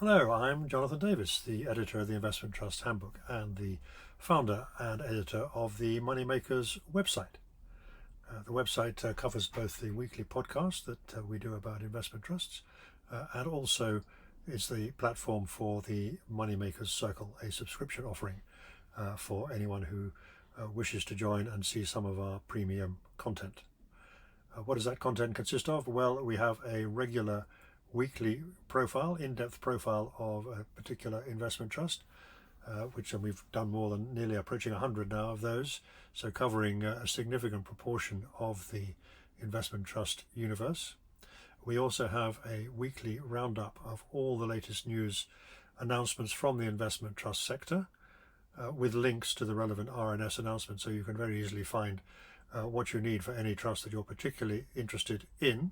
Hello, I'm Jonathan Davis, the editor of the Investment Trust Handbook and the founder and editor of the Moneymakers website. The website covers both the weekly podcast that we do about investment trusts and also is the platform for the Moneymakers Circle, a subscription offering for anyone who wishes to join and see some of our premium content. What does that content consist of? Well, we have a regular weekly profile, in-depth profile of a particular investment trust, which we've done more than nearly approaching 100 now of those, so covering a significant proportion of the investment trust universe. We also have a weekly roundup of all the latest news announcements from the investment trust sector, with links to the relevant RNS announcements, so you can very easily find what you need for any trust that you're particularly interested in.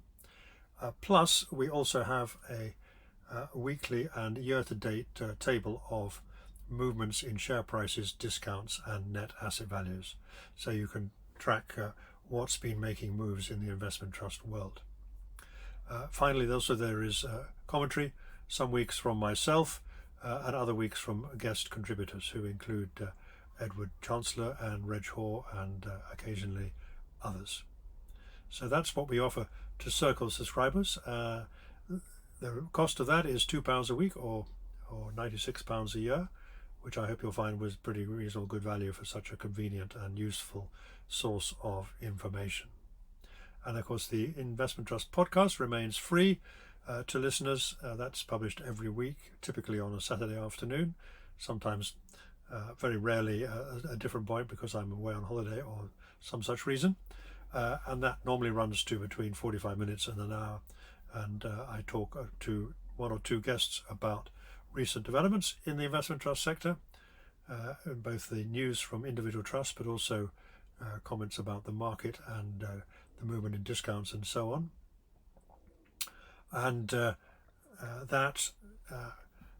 Plus, we also have a weekly and year-to-date table of movements in share prices, discounts, and net asset values, so you can track what's been making moves in the investment trust world. Finally, also there is commentary, some weeks from myself and other weeks from guest contributors who include Edward Chancellor and Reg Hoare and occasionally others. So that's what we offer to Circle subscribers. The cost of that is £2 a week or £96 a year, which I hope you'll find was pretty reasonable good value for such a convenient and useful source of information. And of course, the Investment Trust podcast remains free to listeners. That's published every week, typically on a Saturday afternoon, sometimes very rarely a different point because I'm away on holiday or some such reason. And that normally runs to between 45 minutes and an hour, and I talk to one or two guests about recent developments in the investment trust sector, both the news from individual trusts but also comments about the market and the movement in discounts and so on. And that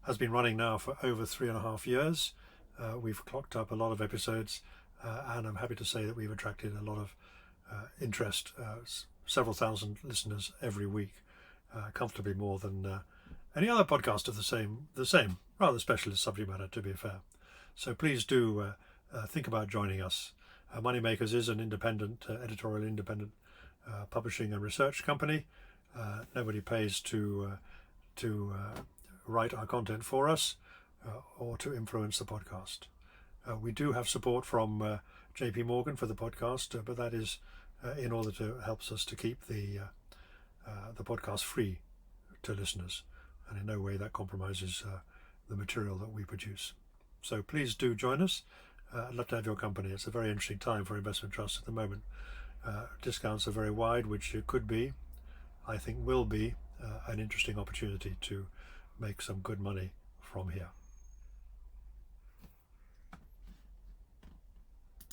has been running now for over 3.5 years. We've clocked up a lot of episodes, and I'm happy to say that we've attracted a lot of interest, several thousand listeners every week, comfortably more than any other podcast of the same rather specialist subject matter, to be fair. So please do think about joining us. Moneymakers is an independent, editorial independent publishing and research company. Nobody pays to write our content for us or to influence the podcast. We do have support from JP Morgan for the podcast, but that is in order to help us to keep the podcast free to listeners, and in no way that compromises the material that we produce. So please do join us. I'd love to have your company. It's a very interesting time for investment trusts at the moment. Discounts are very wide, which could be, I think will be, an interesting opportunity to make some good money from here.